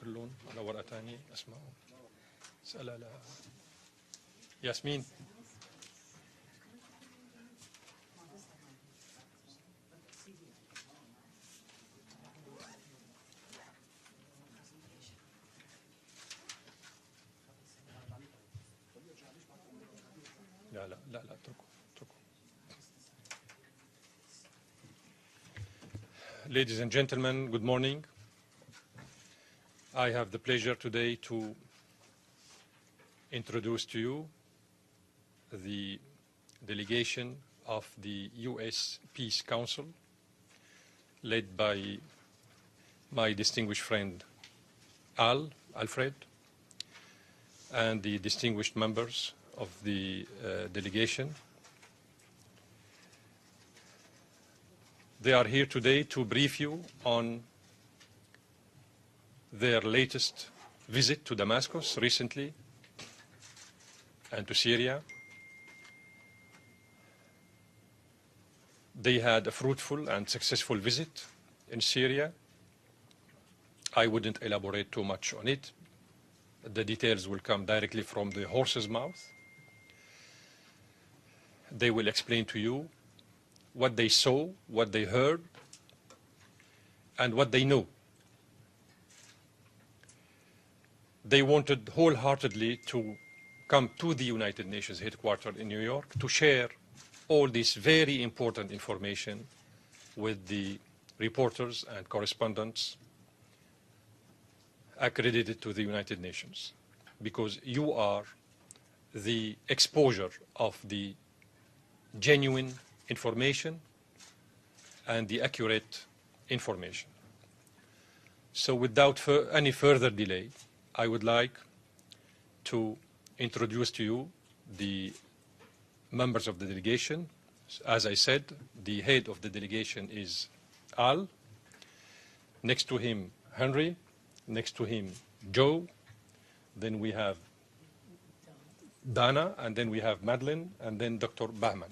كلهم على ورقة ثانية أسمعهم. اسألها ياسمين. لا اتركوا. Ladies and gentlemen, good morning. I have the pleasure today to introduce to you the delegation of the U.S. Peace Council, led by my distinguished friend Alfred, and the distinguished members of the delegation. They are here today to brief you on their latest visit to Damascus recently and to Syria. They had a fruitful and successful visit in Syria. I wouldn't elaborate too much on it. The details will come directly from the horse's mouth. They will explain to you what they saw, what they heard, and what they know. They wanted wholeheartedly to come to the United Nations headquarters in New York to share all this very important information with the reporters and correspondents accredited to the United Nations, because you are the exposure of the genuine information and the accurate information. So without any further delay, I would like to introduce to you the members of the delegation. As I said, the head of the delegation is Al. Next to him, Henry. Next to him, Joe. Then we have Dana, and then we have Madeline, and then Dr. Bahman.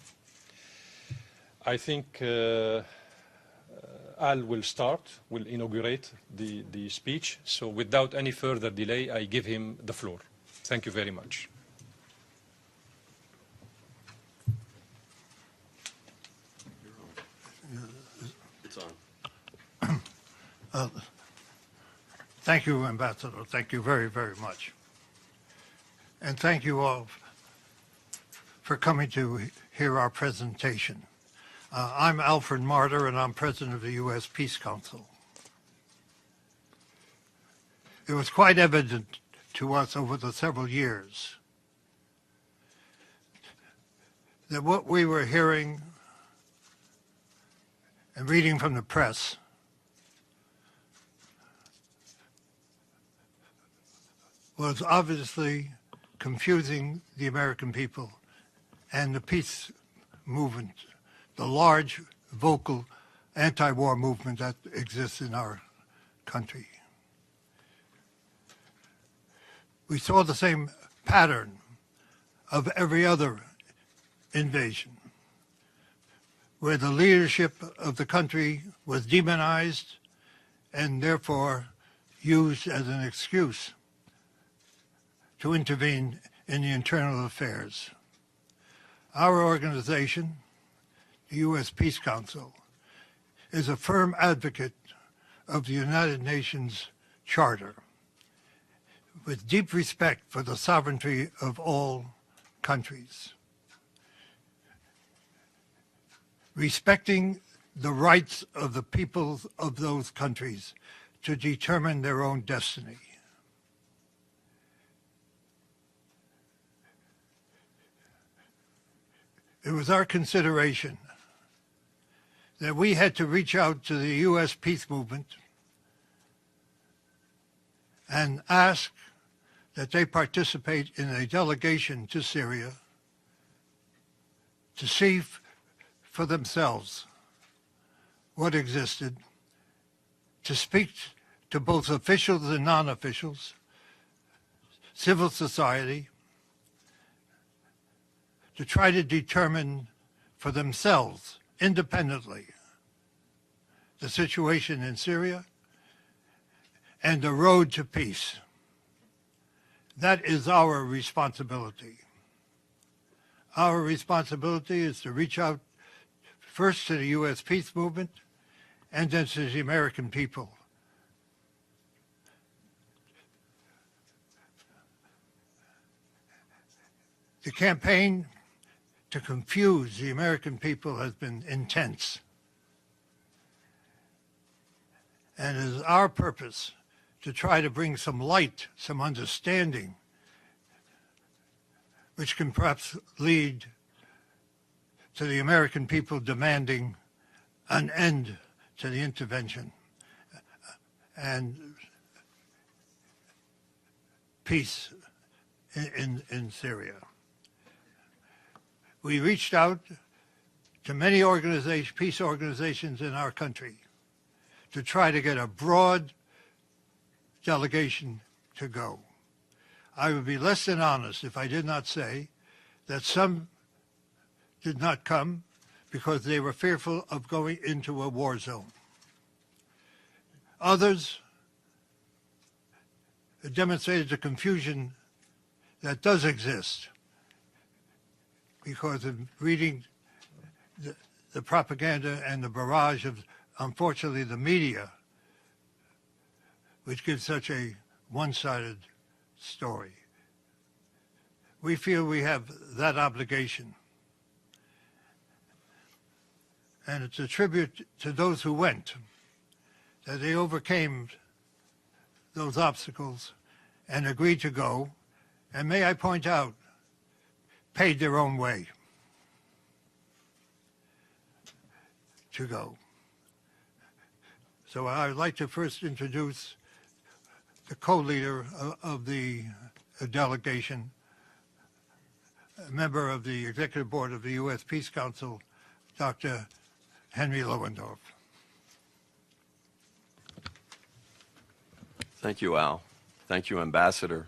I think Al will inaugurate the speech. So without any further delay, I give him the floor. Thank you very much. It's on. Thank you, Ambassador. Thank you very, very much. And thank you all for coming to hear our presentation. I'm Alfred Martyr, and I'm president of the U.S. Peace Council. It was quite evident to us over the several years that what we were hearing and reading from the press was obviously confusing the American people and the peace movement, the large, vocal anti-war movement that exists in our country. We saw the same pattern of every other invasion, where the leadership of the country was demonized and therefore used as an excuse to intervene in the internal affairs. Our organization, the U.S. Peace Council, is a firm advocate of the United Nations Charter, with deep respect for the sovereignty of all countries, respecting the rights of the peoples of those countries to determine their own destiny. It was our consideration that we had to reach out to the U.S. peace movement and ask that they participate in a delegation to Syria to see for themselves what existed, to speak to both officials and non-officials, civil society, to try to determine for themselves, independently, the situation in Syria and the road to peace. That is our responsibility. Our responsibility is to reach out first to the U.S. peace movement and then to the American people. The campaign to confuse the American people has been intense. And it is our purpose to try to bring some light, some understanding, which can perhaps lead to the American people demanding an end to the intervention and peace in Syria. We reached out to many peace organizations in our country to try to get a broad delegation to go. I would be less than honest if I did not say that some did not come because they were fearful of going into a war zone. Others demonstrated the confusion that does exist because of reading the propaganda and the barrage of, unfortunately, the media, which gives such a one-sided story. We feel we have that obligation. And it's a tribute to those who went, that they overcame those obstacles and agreed to go, and may I point out, paid their own way to go. So I would like to first introduce the co-leader of the delegation, a member of the Executive Board of the U.S. Peace Council, Dr. Henry Lowenthorf. Thank you, Al. Thank you, Ambassador.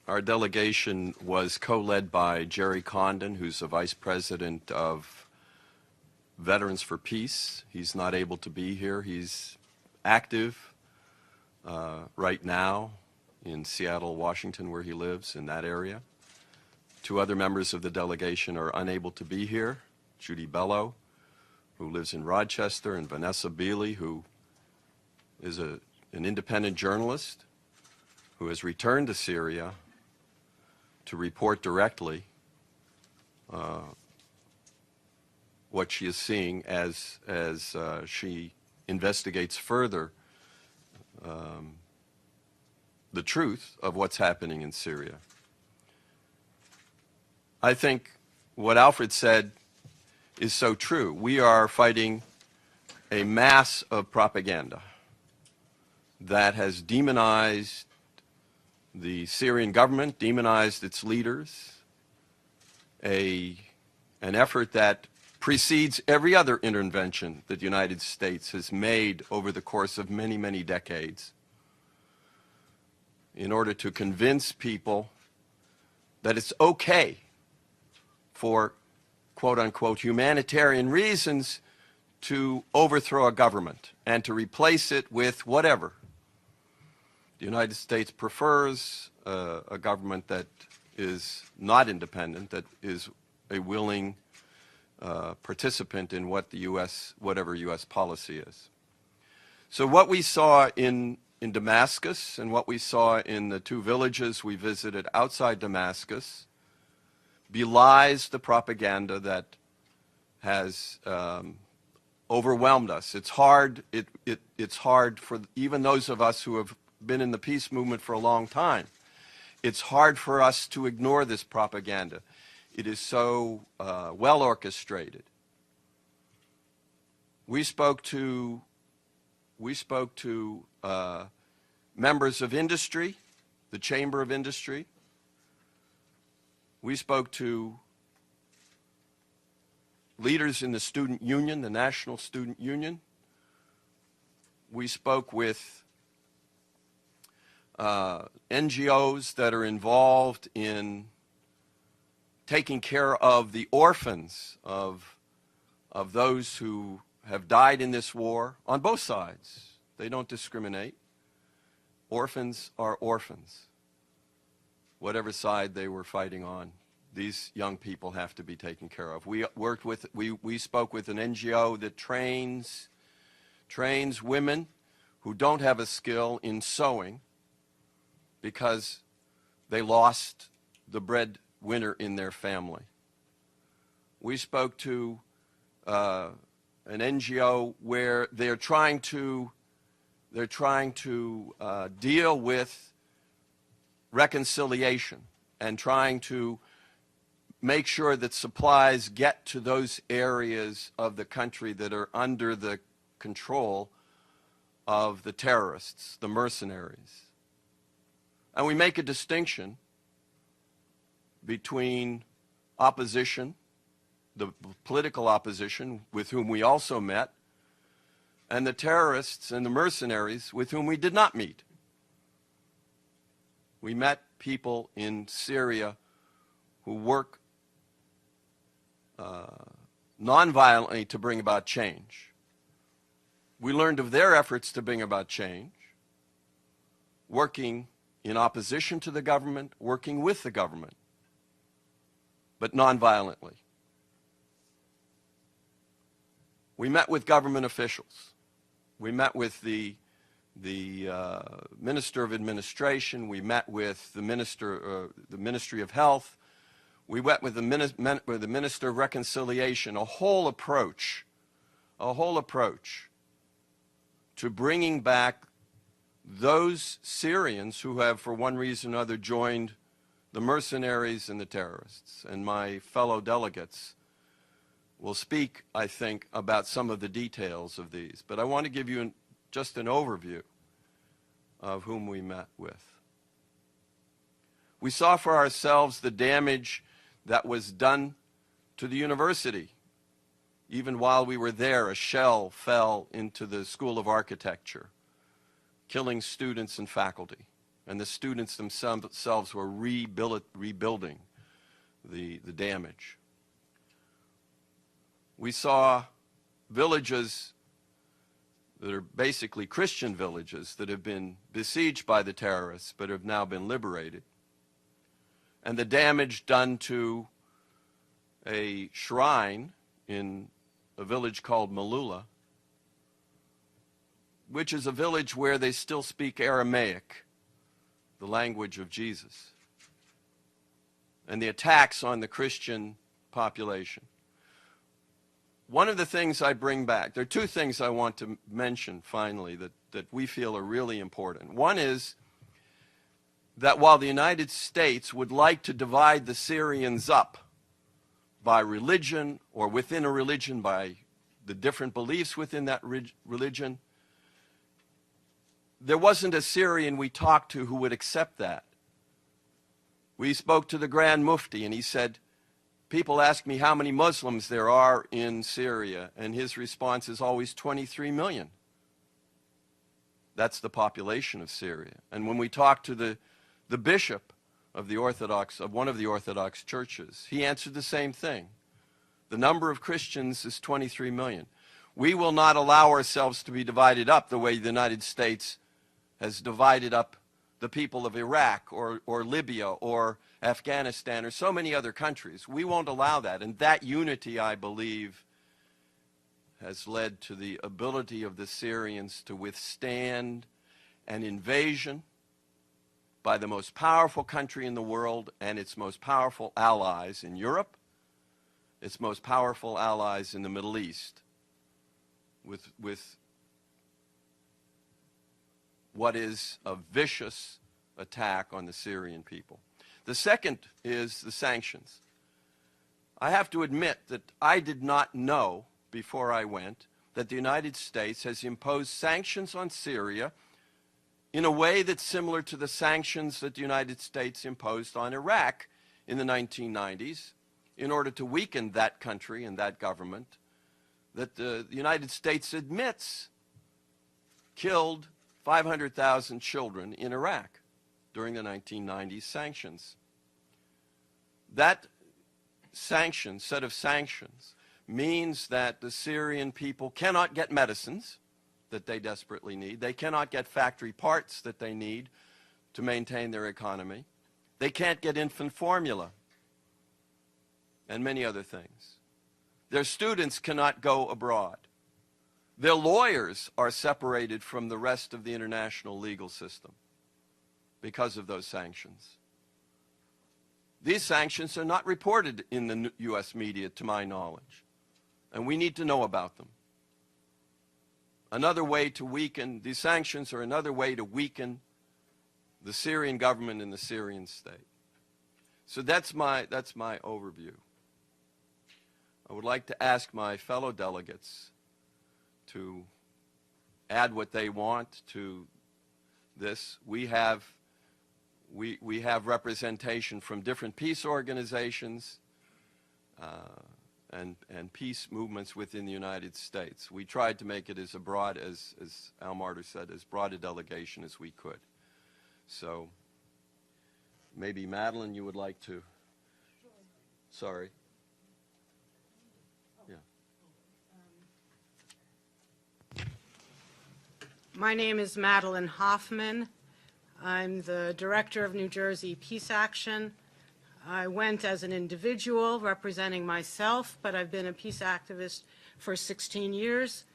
Our delegation was co-led by Jerry Condon, who's the Vice President of Veterans for Peace. He's not able to be here. He's active right now in Seattle, Washington, where he lives, in that area. Two other members of the delegation are unable to be here. Judy Bellow, who lives in Rochester, and Vanessa Beeley, who is an independent journalist who has returned to Syria to report directly what she is seeing as she investigates further the truth of what's happening in Syria. I think what Alfred said is so true. We are fighting a mass of propaganda that has demonized the Syrian government, demonized its leaders, an effort that precedes every other intervention that the United States has made over the course of many, many decades in order to convince people that it's okay for quote-unquote humanitarian reasons to overthrow a government and to replace it with whatever. The United States prefers a government that is not independent, that is a willing participant in what the whatever U.S. policy is. So what we saw in Damascus and what we saw in the two villages we visited outside Damascus belies the propaganda that has overwhelmed us. It's hard. It's hard for even those of us who have been in the peace movement for a long time. It's hard for us to ignore this propaganda. It is so well orchestrated. We spoke to members of industry, the Chamber of Industry. We spoke to leaders in the student union, the National Student Union. We spoke with NGOs that are involved in taking care of the orphans of those who have died in this war on both sides. They don't discriminate. Orphans are orphans. Whatever side they were fighting on, these young people have to be taken care of. We spoke with an NGO that trains women who don't have a skill in sewing because they lost the breadwinner in their family. We spoke to an NGO where they're trying to deal with reconciliation and trying to make sure that supplies get to those areas of the country that are under the control of the terrorists, the mercenaries. And we make a distinction between opposition, the political opposition with whom we also met, and the terrorists and the mercenaries with whom we did not meet. We met people in Syria who work nonviolently to bring about change. We learned of their efforts to bring about change, working in opposition to the government, working with the government, but nonviolently. We met with government officials. We met with the Minister of Administration. We met with the Ministry of Health. We met with the Minister of Reconciliation. A whole approach to bringing back those Syrians who have, for one reason or another, joined the mercenaries and the terrorists. And my fellow delegates will speak, I think, about some of the details of these. But I want to give you just an overview of whom we met with. We saw for ourselves the damage that was done to the university. Even while we were there, a shell fell into the School of Architecture, killing students and faculty. And the students themselves were rebuilding the damage. We saw villages that are basically Christian villages that have been besieged by the terrorists but have now been liberated. And the damage done to a shrine in a village called Malula, which is a village where they still speak Aramaic, the language of Jesus, and the attacks on the Christian population. One of the things I bring back, there are two things I want to mention finally that we feel are really important. One is that while the United States would like to divide the Syrians up by religion or within a religion by the different beliefs within that religion, there wasn't a Syrian we talked to who would accept that. We spoke to the Grand Mufti and he said, people ask me how many Muslims there are in Syria, and his response is always 23 million. That's the population of Syria. And when we talked to the bishop of one of the Orthodox churches, he answered the same thing. The number of Christians is 23 million. We will not allow ourselves to be divided up the way the United States has divided up the people of Iraq or Libya or Afghanistan or so many other countries. We won't allow that. And that unity, I believe, has led to the ability of the Syrians to withstand an invasion by the most powerful country in the world and its most powerful allies in Europe, its most powerful allies in the Middle East, with what is a vicious attack on the Syrian people. The second is the sanctions. I have to admit that I did not know before I went that the United States has imposed sanctions on Syria in a way that's similar to the sanctions that the United States imposed on Iraq in the 1990s in order to weaken that country and that government that the United States admits killed 500,000 children in Iraq during the 1990s sanctions. That set of sanctions means that the Syrian people cannot get medicines that they desperately need. They cannot get factory parts that they need to maintain their economy. They can't get infant formula and many other things. Their students cannot go abroad. Their lawyers are separated from the rest of the international legal system because of those sanctions. These sanctions are not reported in the U.S. media, to my knowledge, and we need to know about them. Another way to weaken, these sanctions are another way to weaken the Syrian government and the Syrian state. So that's my overview. I would like to ask my fellow delegates to add what they want to this. We have representation from different peace organizations and peace movements within the United States. We tried to make it as broad, as Al Martyr said, as broad a delegation as we could. So maybe Madeline, you would like to, sorry. My name is Madeline Hoffman. I'm the director of New Jersey Peace Action. I went as an individual representing myself, but I've been a peace activist for 16 years.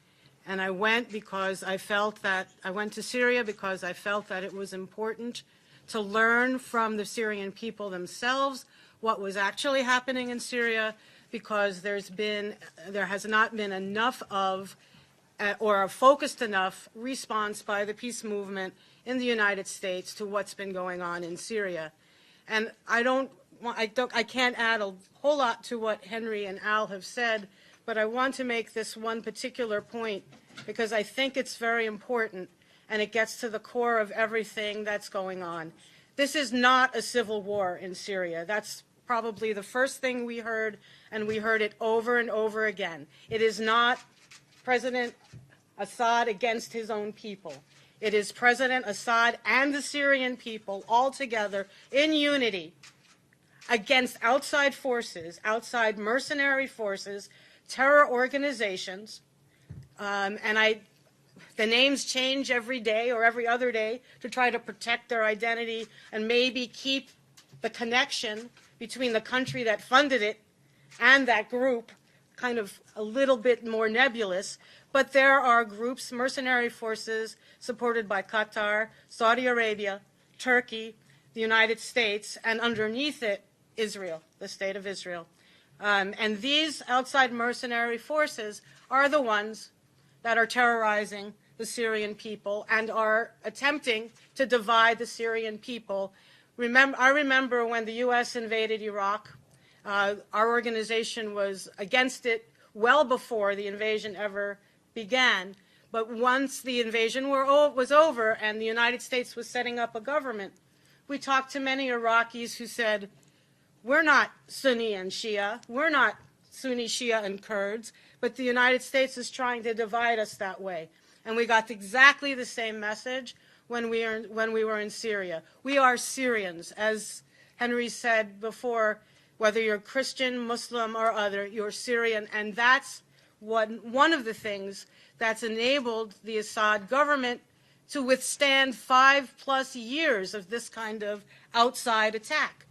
And I went because I felt that, I went to Syria because I felt that it was important to learn from the Syrian people themselves what was actually happening in Syria, because there has not been enough of or a focused enough response by the peace movement in the United States to what's been going on in Syria. And I can't add a whole lot to what Henry and Al have said, but I want to make this one particular point because I think it's very important and it gets to the core of everything that's going on. This is not a civil war in Syria. That's probably the first thing we heard, and we heard it over and over again. It is not President Assad against his own people. It is President Assad and the Syrian people all together in unity against outside forces, outside mercenary forces, terror organizations, the names change every day or every other day to try to protect their identity and maybe keep the connection between the country that funded it and that group kind of a little bit more nebulous. But there are groups, mercenary forces, supported by Qatar, Saudi Arabia, Turkey, the United States, and underneath it, Israel, the state of Israel. And these outside mercenary forces are the ones that are terrorizing the Syrian people and are attempting to divide the Syrian people. I remember when the U.S. invaded Iraq, our organization was against it well before the invasion ever began. But once the invasion was over and the United States was setting up a government, we talked to many Iraqis who said, we're not Sunni and Shia, we're not Sunni, Shia, and Kurds, but the United States is trying to divide us that way. And we got exactly the same message when we were in Syria. We are Syrians, as Henry said before, whether you're Christian, Muslim, or other, you're Syrian, and that's one of the things that's enabled the Assad government to withstand 5+ years of this kind of outside attack.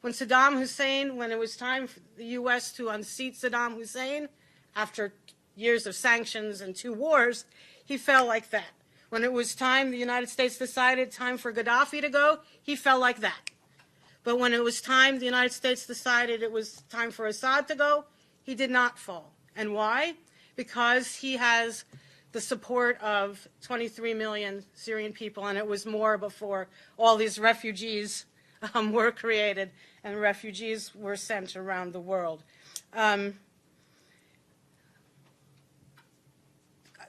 When Saddam Hussein, when it was time for the U.S. to unseat Saddam Hussein, after years of sanctions and 2 wars, he fell like that. When it was time, the United States decided time for Gaddafi to go, he fell like that. But when it was time, the United States decided it was time for Assad to go, he did not fall. And why? Because he has the support of 23 million Syrian people, and it was more before all these refugees were created and refugees were sent around the world.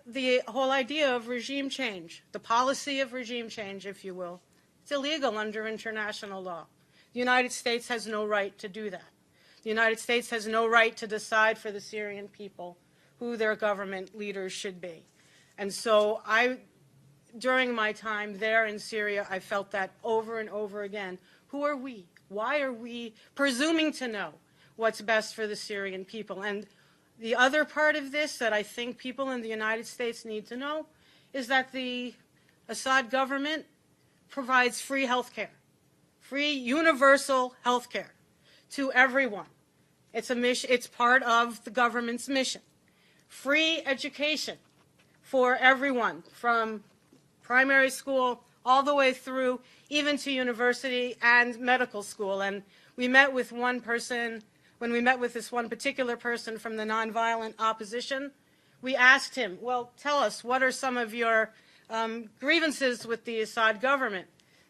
The whole idea of regime change, the policy of regime change, if you will, it's illegal under international law. The United States has no right to do that. The United States has no right to decide for the Syrian people who their government leaders should be. And so during my time there in Syria, I felt that over and over again. Who are we? Why are we presuming to know what's best for the Syrian people? And The other part of this that I think people in the United States need to know is that the Assad government provides free health care, free universal health care to everyone. It's a mission, it's part of the government's mission. Free education for everyone, from primary school all the way through even to university and medical school. And we met with one person, when we met with this one particular person from the nonviolent opposition, we asked him, well, tell us, what are some of your grievances with the Assad government?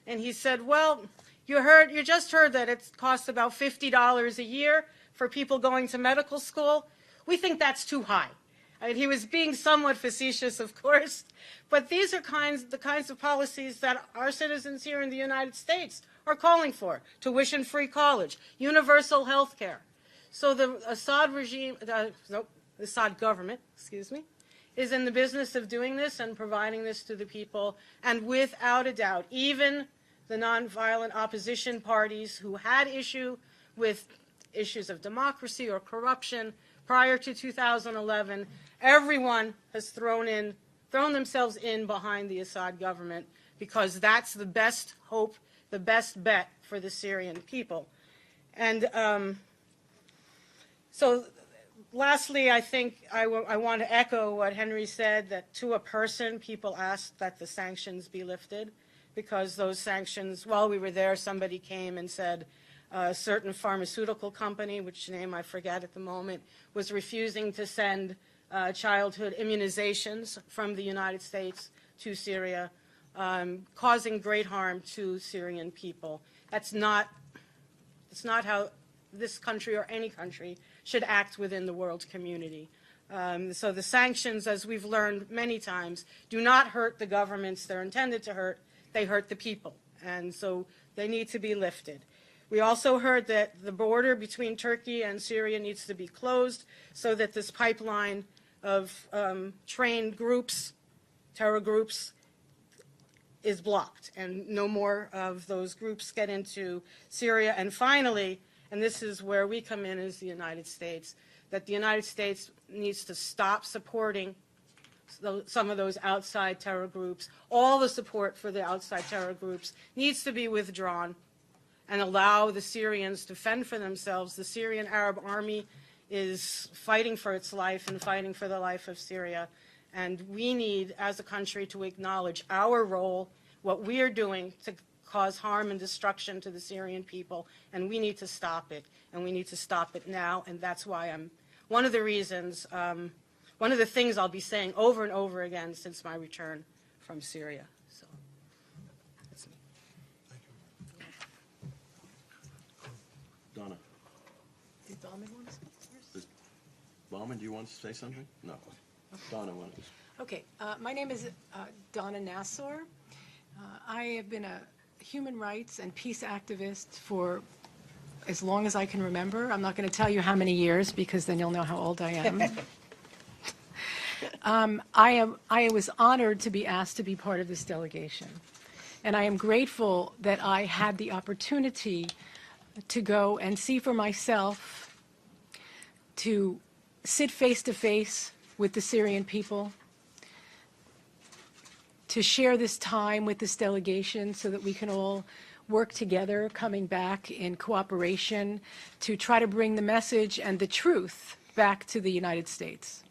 And he said, well, you just heard that it costs about $50 a year for people going to medical school. We think that's too high. I mean, he was being somewhat facetious, of course, but these are the kinds of policies that our citizens here in the United States are calling for: tuition-free college, universal health care. So the Assad regime, the Assad government, excuse me, is in the business of doing this and providing this to the people. And without a doubt, even the nonviolent opposition parties who had issue with issues of democracy or corruption prior to 2011, everyone has thrown themselves in behind the Assad government, because that's the best hope, the best bet for the Syrian people. And so lastly, I think I want to echo what Henry said, that to a person, people asked that the sanctions be lifted, because those sanctions, while we were there, somebody came and said a certain pharmaceutical company, which name I forget at the moment, was refusing to send childhood immunizations from the United States to Syria, causing great harm to Syrian people. It's not how this country or any country should act within the world community. So the sanctions, as we've learned many times, do not hurt the governments they're intended to hurt. They hurt the people, and so they need to be lifted. We also heard that the border between Turkey and Syria needs to be closed so that this pipeline of trained groups, terror groups, is blocked and no more of those groups get into Syria. And finally, and this is where we come in as the United States, that the United States needs to stop supporting some of those outside terror groups. All the support for the outside terror groups needs to be withdrawn and allow the Syrians to fend for themselves. The Syrian Arab Army is fighting for its life and fighting for the life of Syria. And we need, as a country, to acknowledge our role, what we are doing to cause harm and destruction to the Syrian people, and we need to stop it, and we need to stop it now. And that's why one of the reasons, one of the things I'll be saying over and over again since my return from Syria. So, that's me. Donna. Did Bauman want to speak first? Bauman, do you want to say something? No. Donna wanted to. Okay, my name is Donna Nassor. I have been a human rights and peace activist for as long as I can remember. I'm not going to tell you how many years, because then you'll know how old I am. I was honored to be asked to be part of this delegation, and I am grateful that I had the opportunity to go and see for myself, to sit face to face with the Syrian people, to share this time with this delegation so that we can all work together, coming back in cooperation to try to bring the message and the truth back to the United States.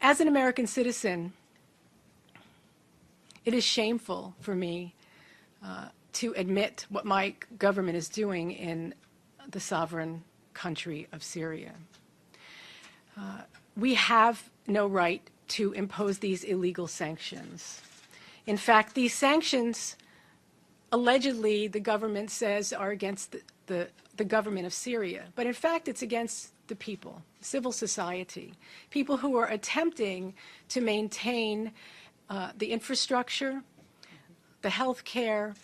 As an American citizen, it is shameful for me to admit what my government is doing in the sovereign country of Syria. We have no right to impose these illegal sanctions. In fact, these sanctions, allegedly, the government says are against the government of Syria. But in fact, it's against the people, civil society, people who are attempting to maintain the infrastructure, the health care,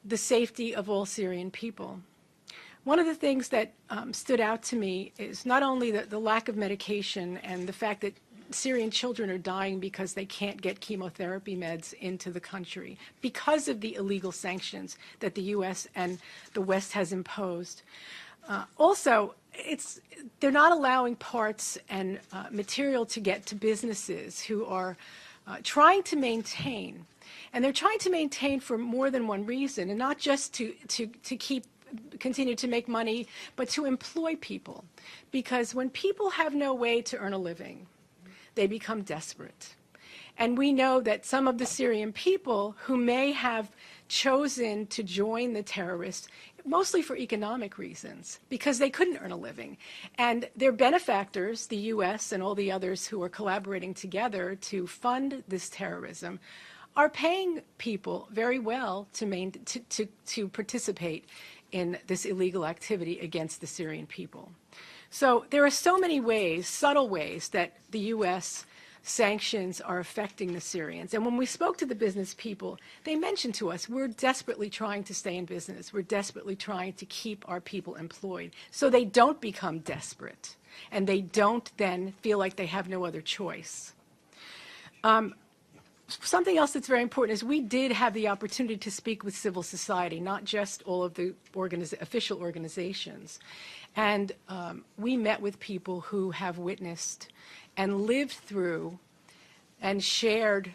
the safety of all Syrian people. One of the things that stood out to me is not only the lack of medication and the fact that Syrian children are dying because they can't get chemotherapy meds into the country because of the illegal sanctions that the U.S. and the West has imposed. Also, they're not allowing parts and material to get to businesses who are trying to maintain. And they're trying to maintain for more than one reason, and not just to continue to make money, but to employ people. Because when people have no way to earn a living, they become desperate. And we know that some of the Syrian people who may have chosen to join the terrorists, mostly for economic reasons, because they couldn't earn a living. And their benefactors, the U.S. and all the others who are collaborating together to fund this terrorism, are paying people very well to participate in this illegal activity against the Syrian people. So there are so many ways, subtle ways, that the U.S. sanctions are affecting the Syrians. And when we spoke to the business people, they mentioned to us, we're desperately trying to stay in business. We're desperately trying to keep our people employed so they don't become desperate and they don't then feel like they have no other choice. Something else that's very important is we did have the opportunity to speak with civil society, not just all of the official organizations. And we met with people who have witnessed and lived through and shared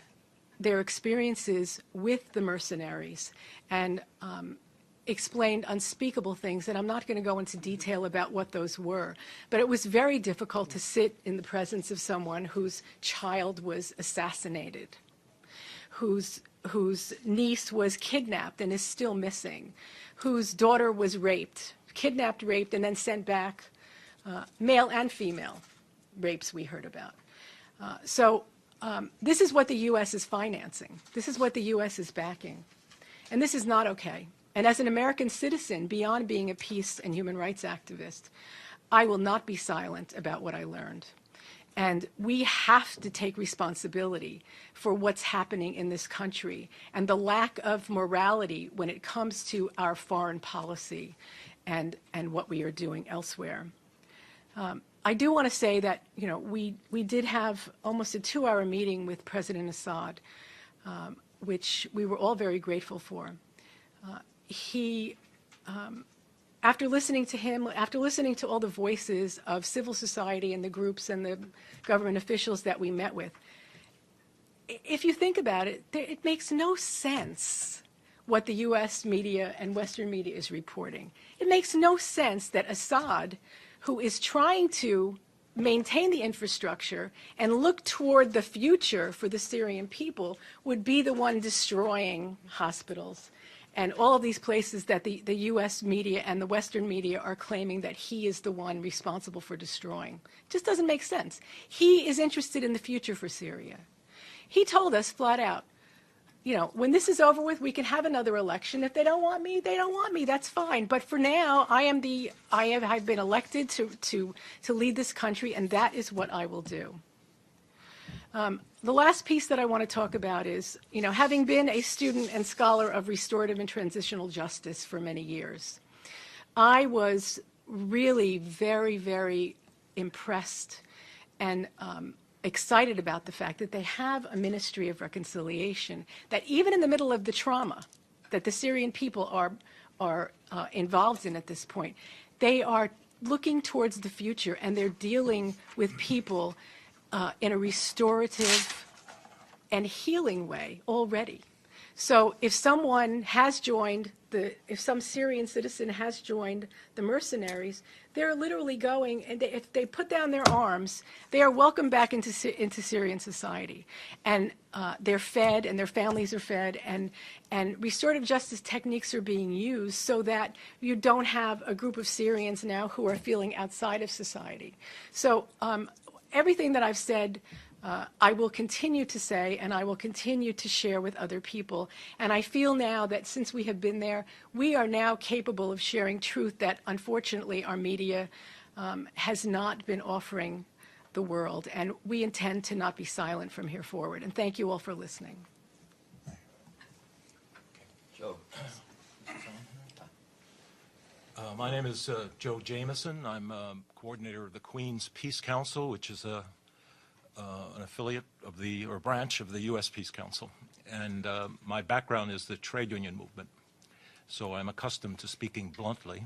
their experiences with the mercenaries and explained unspeakable things. And I'm not going to go into detail about what those were. But it was very difficult to sit in the presence of someone whose child was assassinated, whose niece was kidnapped and is still missing, whose daughter was raped, kidnapped, raped, and then sent back, male and female rapes we heard about. So this is what the U.S. is financing. This is what the U.S. is backing. And this is not okay. And as an American citizen, beyond being a peace and human rights activist, I will not be silent about what I learned. And we have to take responsibility for what's happening in this country and the lack of morality when it comes to our foreign policy and what we are doing elsewhere. I do want to say that, you know, we did have almost a 2-hour meeting with President Assad, which we were all very grateful for. After listening to him, after listening to all the voices of civil society and the groups and the government officials that we met with, if you think about it, it makes no sense what the U.S. media and Western media is reporting. It makes no sense that Assad, who is trying to maintain the infrastructure and look toward the future for the Syrian people, would be the one destroying hospitals and all of these places that the U.S. media and the Western media are claiming that he is the one responsible for destroying. It just doesn't make sense. He is interested in the future for Syria. He told us flat out, you know, when this is over with, we can have another election. If they don't want me, they don't want me. That's fine. But for now, I've been elected to lead this country, and that is what I will do. The last piece that I want to talk about is, you know, having been a student and scholar of restorative and transitional justice for many years, I was really very, very impressed and excited about the fact that they have a ministry of reconciliation, that even in the middle of the trauma that the Syrian people are involved in at this point, they are looking towards the future and they're dealing with people in a restorative and healing way already. So if someone has joined if some Syrian citizen has joined the mercenaries, they're literally going, and if they put down their arms, they are welcomed back into Syrian society. And they're fed, and their families are fed, and restorative justice techniques are being used so that you don't have a group of Syrians now who are feeling outside of society. So everything that I've said, I will continue to say, and I will continue to share with other people. And I feel now that since we have been there, we are now capable of sharing truth that, unfortunately, our media has not been offering the world. And we intend to not be silent from here forward. And thank you all for listening. Joe. My name is Joe Jameson. I'm coordinator of the Queen's Peace Council, which is an affiliate of or branch of the U.S. Peace Council. And my background is the trade union movement. So I'm accustomed to speaking bluntly.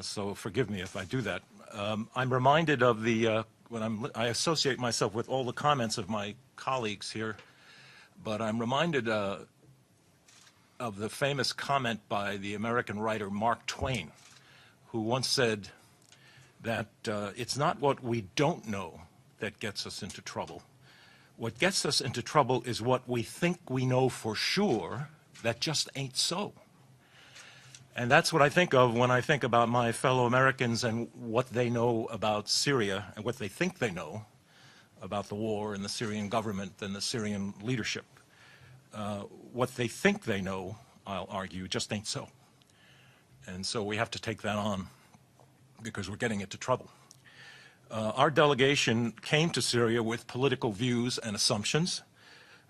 so forgive me if I do that. I'm reminded of I associate myself with all the comments of my colleagues here, but I'm reminded of the famous comment by the American writer Mark Twain, who once said that it's not what we don't know that gets us into trouble. What gets us into trouble is what we think we know for sure that just ain't so. And that's what I think of when I think about my fellow Americans and what they know about Syria and what they think they know about the war and the Syrian government and the Syrian leadership. What they think they know, I'll argue, just ain't so. And so we have to take that on because we're getting into trouble. Our delegation came to Syria with political views and assumptions,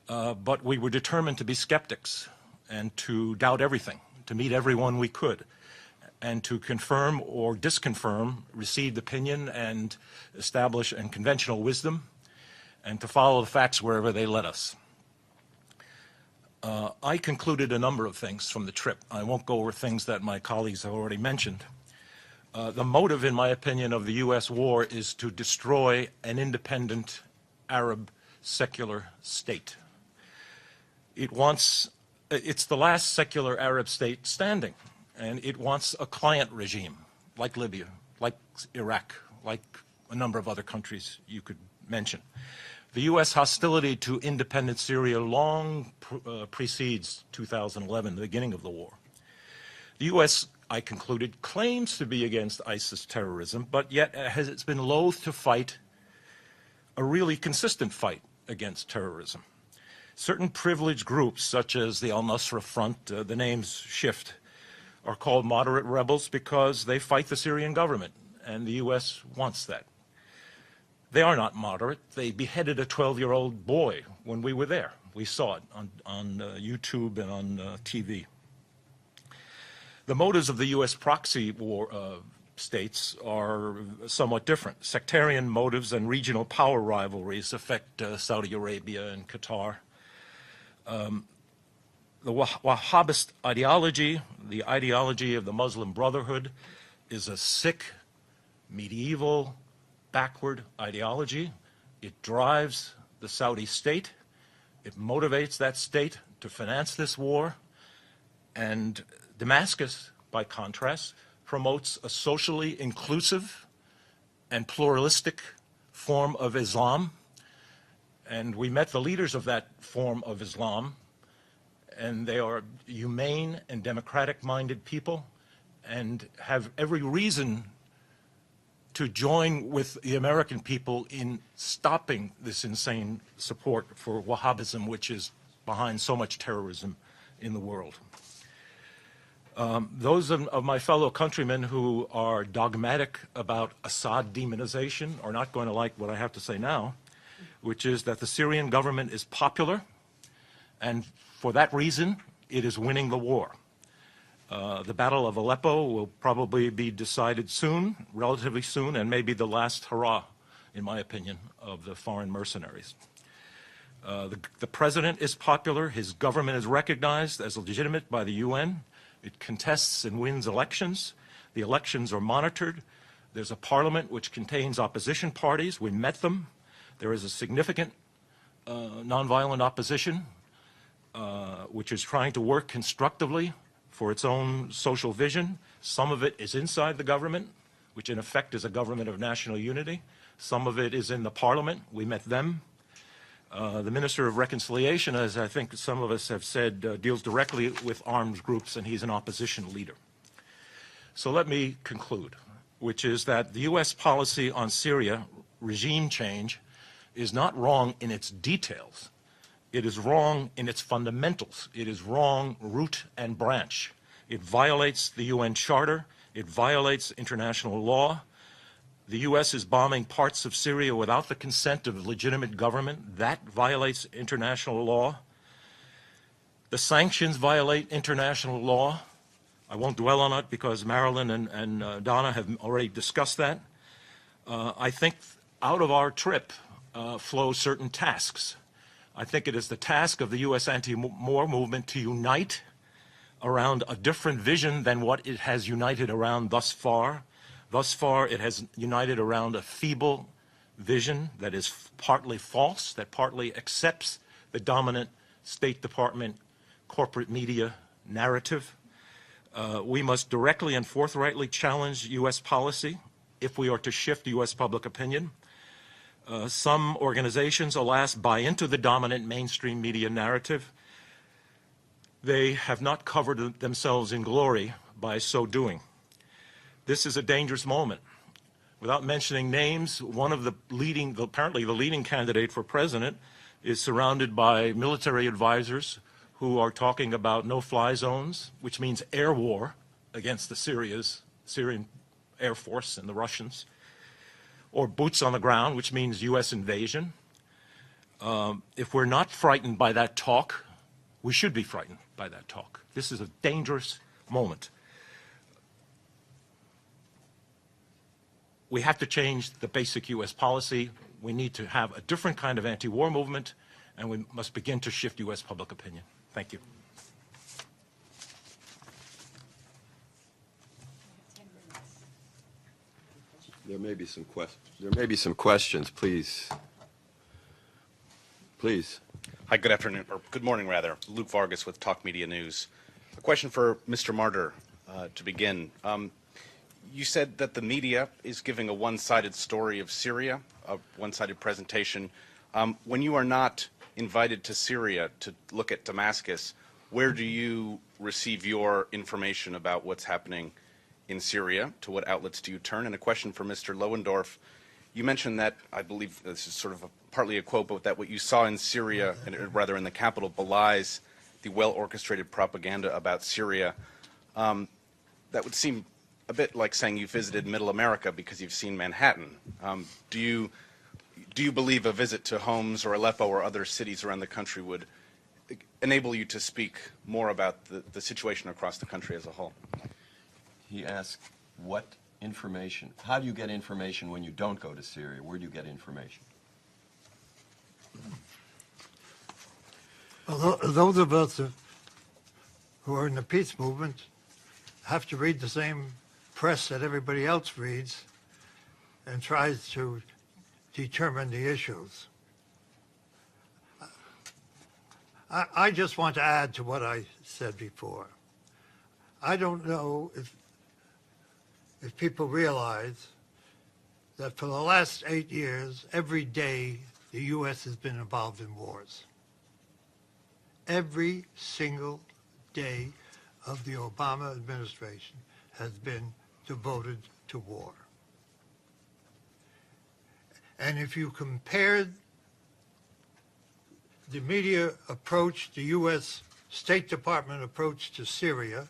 but we were determined to be skeptics and to doubt everything, to meet everyone we could, and to confirm or disconfirm received opinion and establish and conventional wisdom, and to follow the facts wherever they led us. I concluded a number of things from the trip. I won't go over things that my colleagues have already mentioned. The motive, in my opinion, of the U.S. war is to destroy an independent Arab secular state. It's the last secular Arab state standing, and it wants a client regime, like Libya, like Iraq, like a number of other countries you could mention. The U.S. hostility to independent Syria long precedes 2011, the beginning of the war. The U.S., I concluded, claims to be against ISIS terrorism, but yet it's been loath to fight a really consistent fight against terrorism. Certain privileged groups, such as the al-Nusra Front, the names shift, are called moderate rebels because they fight the Syrian government, and the U.S. wants that. They are not moderate. They beheaded a 12-year-old boy when we were there. We saw it on YouTube and on TV. The motives of the U.S. proxy war states are somewhat different. Sectarian motives and regional power rivalries affect Saudi Arabia and Qatar. The Wahhabist ideology, the ideology of the Muslim Brotherhood, is a sick, medieval, backward ideology. It drives the Saudi state. It motivates that state to finance this war. And Damascus, by contrast, promotes a socially inclusive and pluralistic form of Islam. And we met the leaders of that form of Islam, and they are humane and democratic-minded people and have every reason to join with the American people in stopping this insane support for Wahhabism, which is behind so much terrorism in the world. Those of my fellow countrymen who are dogmatic about Assad demonization are not going to like what I have to say now, which is that the Syrian government is popular, and for that reason, it is winning the war. The Battle of Aleppo will probably be decided soon, relatively soon, and may be the last hurrah, in my opinion, of the foreign mercenaries. The president is popular. His government is recognized as legitimate by the UN. It contests and wins elections. The elections are monitored. There's a parliament which contains opposition parties. We met them. There is a significant nonviolent opposition which is trying to work constructively for its own social vision. Some of it is inside the government, which in effect is a government of national unity. Some of it is in the parliament. We met them. The Minister of Reconciliation, as I think some of us have said, deals directly with armed groups, and he's an opposition leader. So let me conclude, which is that the U.S. policy on Syria, regime change, is not wrong in its details. It is wrong in its fundamentals. It is wrong root and branch. It violates the UN Charter. It violates international law. The U.S. is bombing parts of Syria without the consent of a legitimate government. That violates international law. The sanctions violate international law. I won't dwell on it because Marilyn and Donna have already discussed that. I think out of our trip flow certain tasks. I think it is the task of the U.S. anti-war movement to unite around a different vision than what it has united around thus far. Thus far, it has united around a feeble vision that is partly false, that partly accepts the dominant State Department corporate media narrative. We must directly and forthrightly challenge U.S. policy if we are to shift U.S. public opinion. Some organizations, alas, buy into the dominant mainstream media narrative. They have not covered themselves in glory by so doing. This is a dangerous moment. Without mentioning names, one of the apparently the leading candidate for president is surrounded by military advisors who are talking about no-fly zones, which means air war against the Syrian Air Force and the Russians, or boots on the ground, which means U.S. invasion. If we're not frightened by that talk, we should be frightened by that talk. This is a dangerous moment. We have to change the basic U.S. policy. We need to have a different kind of anti-war movement, and we must begin to shift U.S. public opinion. Thank you. There may be some questions, please. Please. Hi, good afternoon, or good morning, rather. Luke Vargas with Talk Media News. A question for Mr. Martyr to begin. You said that the media is giving a one-sided story of Syria, a one-sided presentation. When you are not invited to Syria to look at Damascus, where do you receive your information about what's happening in Syria? To what outlets do you turn? And a question for Mr. Lohendorf. You mentioned that, I believe this is sort of partly a quote, but that what you saw in Syria, and rather in the capital, belies the well-orchestrated propaganda about Syria. That would seem a bit like saying you visited Middle America because you've seen Manhattan. Do you believe a visit to Homs or Aleppo or other cities around the country would enable you to speak more about the situation across the country as a whole? He asked, what information, how do you get information when you don't go to Syria? Where do you get information? Well, those of us who are in the peace movement have to read the same press that everybody else reads and tries to determine the issues. I just want to add to what I said before. I don't know if people realize that for the last 8 years, every day the U.S. has been involved in wars. Every single day of the Obama administration has been devoted to war. And if you compared the media approach, the U.S. State Department approach to Syria,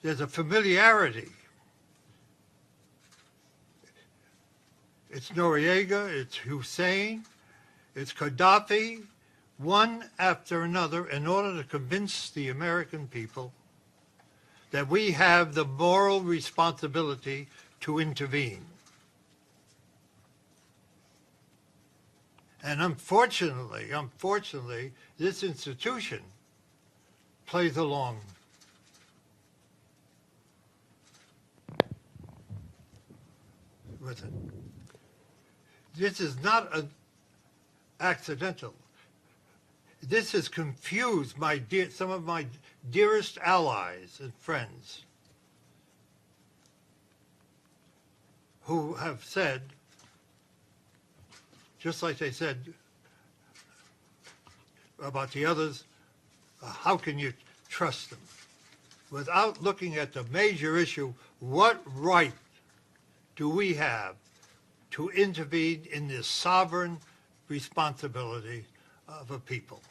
there's a familiarity. It's Noriega, it's Hussein, it's Gaddafi, one after another, in order to convince the American people that we have the moral responsibility to intervene. And unfortunately, this institution plays along. With it. This is not accidental. This has confused some of my dearest allies and friends who have said, just like they said about the others, how can you trust them? Without looking at the major issue, what right do we have to intervene in this sovereign responsibility of a people?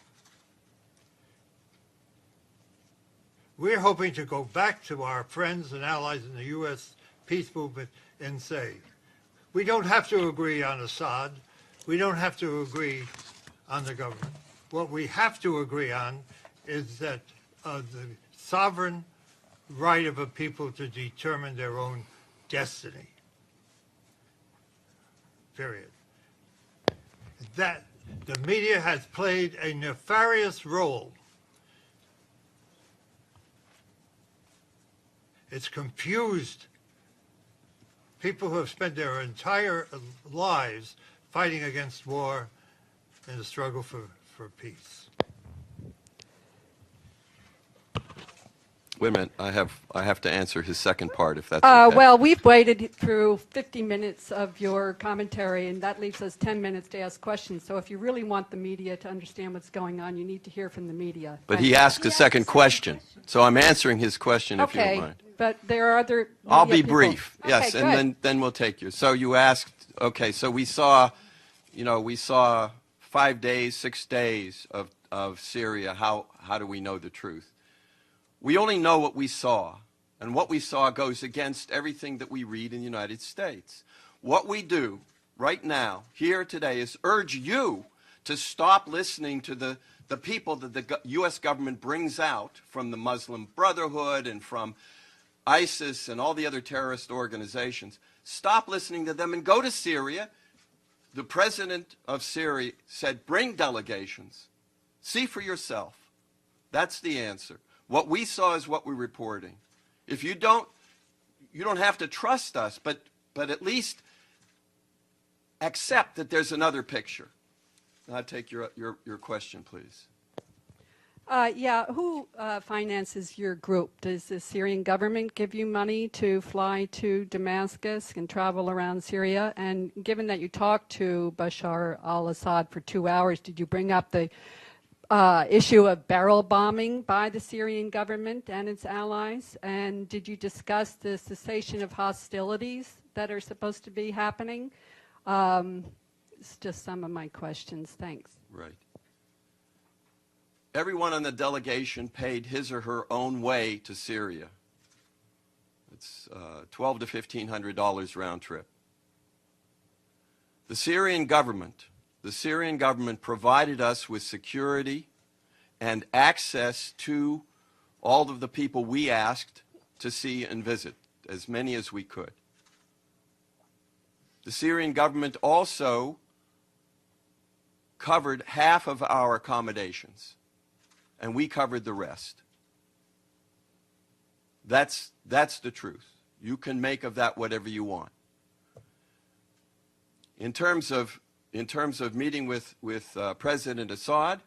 We're hoping to go back to our friends and allies in the U.S. peace movement and say, we don't have to agree on Assad. We don't have to agree on the government. What we have to agree on is that the sovereign right of a people to determine their own destiny. Period. That the media has played a nefarious role It's confused people who have spent their entire lives fighting against war in the struggle for peace. Wait a minute. I have to answer his second part, if that's okay. Well, we've waited through 50 minutes of your commentary, and that leaves us 10 minutes to ask questions. So if you really want the media to understand what's going on, you need to hear from the media. But he asked a second question, so I'm answering his question, if you don't Okay, mind. but there are other I'll media be people. brief, Okay, yes, good. and then we'll take you. So you asked, okay, so we saw 5 days, 6 days of Syria. How do we know the truth? We only know what we saw, and what we saw goes against everything that we read in the United States. What we do right now, here today, is urge you to stop listening to the people that the U.S. government brings out from the Muslim Brotherhood and from ISIS and all the other terrorist organizations. Stop listening to them and go to Syria. The president of Syria said, bring delegations. See for yourself. That's the answer. What we saw is what we're reporting. If you don't have to trust us, but at least accept that there's another picture. I'll take your question, please. Yeah, who finances your group? Does the Syrian government give you money to fly to Damascus and travel around Syria? And given that you talked to Bashar al-Assad for 2 hours, did you bring up the issue of barrel bombing by the Syrian government and its allies? And did you discuss the cessation of hostilities that are supposed to be happening? It's just some of my questions. Thanks. Right. Everyone on the delegation paid his or her own way to Syria. It's $1,200 to $1,500 round trip. The Syrian government provided us with security and access to all of the people we asked to see and visit, as many as we could. The Syrian government also covered half of our accommodations, and we covered the rest. That's the truth. You can make of that whatever you want. In terms of meeting with President Assad,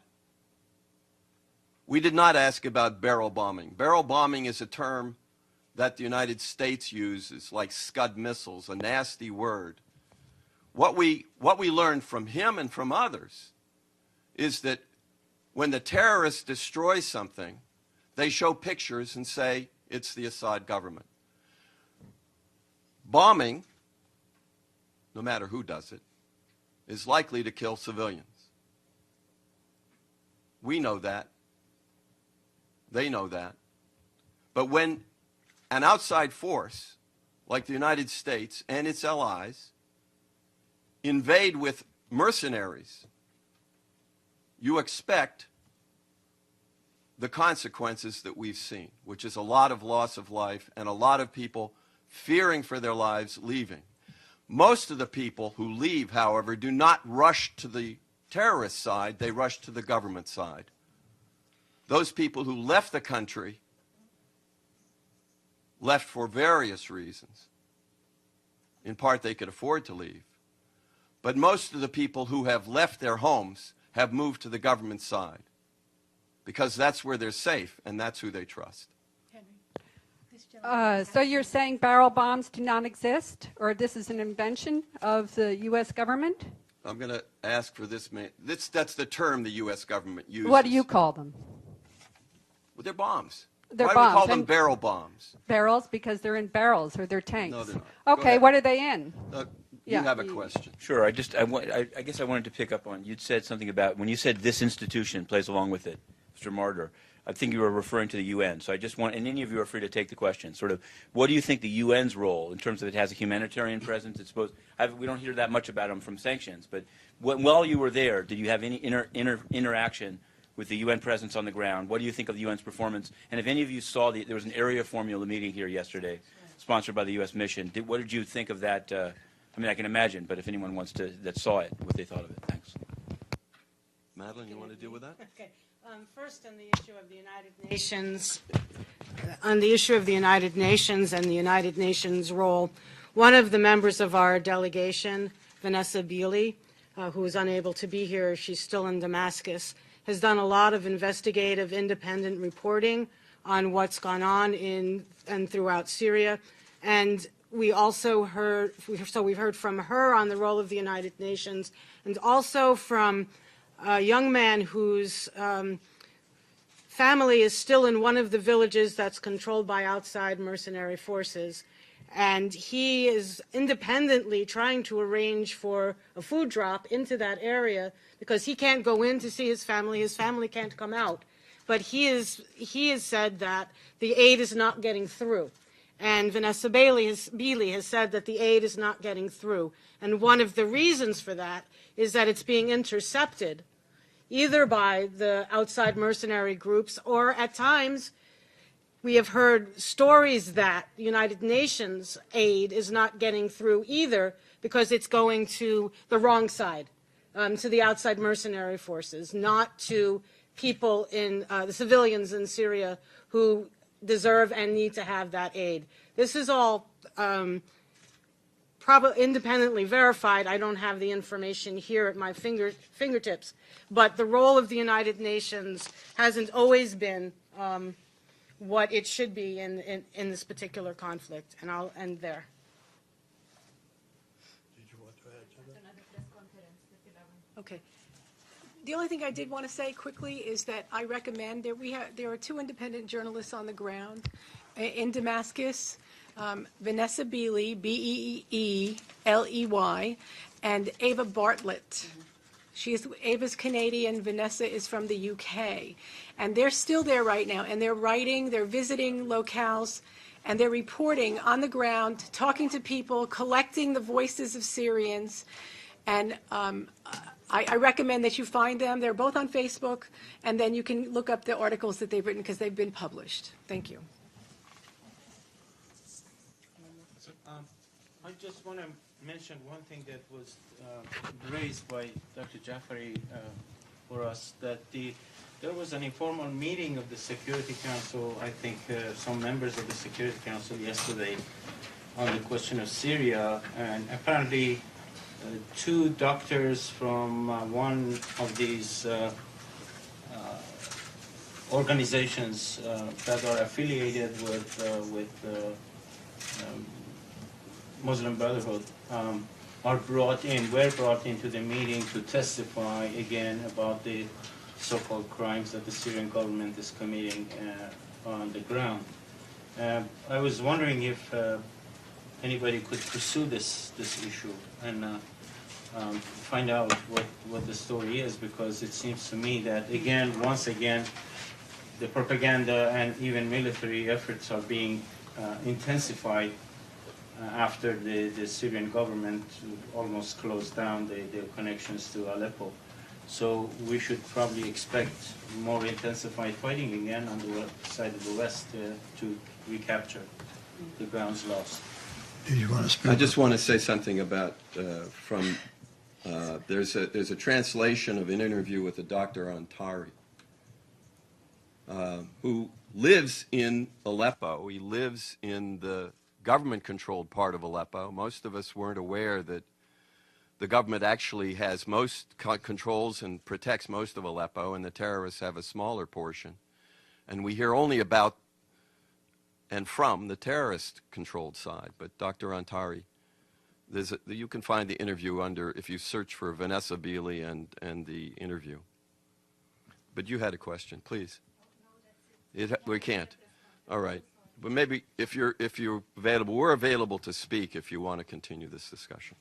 we did not ask about barrel bombing. Barrel bombing is a term that the United States uses, like Scud missiles, a nasty word. What we learned from him and from others is that when the terrorists destroy something, they show pictures and say it's the Assad government. Bombing, no matter who does it, is likely to kill civilians. We know that. They know that. But when an outside force, like the United States and its allies, invade with mercenaries, you expect the consequences that we've seen, which is a lot of loss of life and a lot of people fearing for their lives, leaving. Most of the people who leave, however, do not rush to the terrorist side, they rush to the government side. Those people who left the country left for various reasons. In part, they could afford to leave. But most of the people who have left their homes have moved to the government side because that's where they're safe and that's who they trust. So you're saying barrel bombs do not exist, or this is an invention of the U.S. government? I'm going to ask for this. That's the term the U.S. government uses. What do you call them? Well, they're bombs. They're Why bombs. do we call them And barrel bombs? barrels because they're in barrels or they're tanks. No, they're not. Go Okay, ahead. what are they in? You Yeah, have a you- question. Sure. I guess I wanted to pick up on, you'd said something about, when you said this institution plays along with it, Mr. Martyr, I think you were referring to the UN. So I just want, and any of you are free to take the question, sort of, what do you think the UN's role, in terms of it has a humanitarian presence? It's supposed, we don't hear that much about them from sanctions, but while you were there, did you have any interaction with the UN presence on the ground? What do you think of the UN's performance? And if any of you saw, there was an area formula meeting here yesterday, sponsored by the U.S. mission. What did you think of that? I mean, I can imagine, but if anyone wants to, that saw it, what they thought of it. Thanks. Madeline, you want to deal with that? Okay. First, on the issue of the United Nations on the issue of the United Nations and the United Nations role, one of the members of our delegation, Vanessa Beeley, who is unable to be here, she's still in Damascus, has done a lot of investigative, independent reporting on what's gone on in and throughout Syria. And we also heard, we've heard from her on the role of the United Nations, and also from a young man whose family is still in one of the villages that's controlled by outside mercenary forces. And he is independently trying to arrange for a food drop into that area because he can't go in to see his family can't come out. But he has said that the aid is not getting through. And Vanessa Beeley has said that the aid is not getting through. And one of the reasons for that is that it's being intercepted, either by the outside mercenary groups, or at times we have heard stories that the United Nations aid is not getting through either because it's going to the wrong side, to the outside mercenary forces, not to people in the civilians in Syria who deserve and need to have that aid. This is all probably independently verified. I don't have the information here at my fingertips, but the role of the United Nations hasn't always been what it should be in this particular conflict, and I'll end there. Did you want to add to that? Okay. The only thing I did want to say quickly is that I recommend that there are two independent journalists on the ground in Damascus, Vanessa Beeley, Beeley, and Ava Bartlett. Ava's Canadian, Vanessa is from the UK. And they're still there right now, and they're writing, they're visiting locales, and they're reporting on the ground, talking to people, collecting the voices of Syrians. And I recommend that you find them. They're both on Facebook, and then you can look up the articles that they've written because they've been published. Thank you. I just want to mention one thing that was raised by Dr. Jafari for us, that there was an informal meeting of the Security Council, I think some members of the Security Council yesterday, on the question of Syria, and apparently two doctors from one of these organizations that are affiliated with Muslim Brotherhood were brought into the meeting to testify again about the so-called crimes that the Syrian government is committing on the ground. I was wondering if anybody could pursue this issue and find out what the story is, because it seems to me that once again, the propaganda and even military efforts are being intensified after the Syrian government almost closed down their connections to Aleppo. So we should probably expect more intensified fighting again on the side of the West to recapture the grounds lost. Did you want to speak? I just want to say something about there's a translation of an interview with a Dr. Antari, who lives in Aleppo. He lives in the government-controlled part of Aleppo. Most of us weren't aware that the government actually has most controls and protects most of Aleppo, and the terrorists have a smaller portion. And we hear only about and from the terrorist-controlled side. But Dr. Antari, you can find the interview if you search for Vanessa Beeley and the interview. But you had a question, please. We can't. All right. But maybe if you're available, we're available to speak if you want to continue this discussion.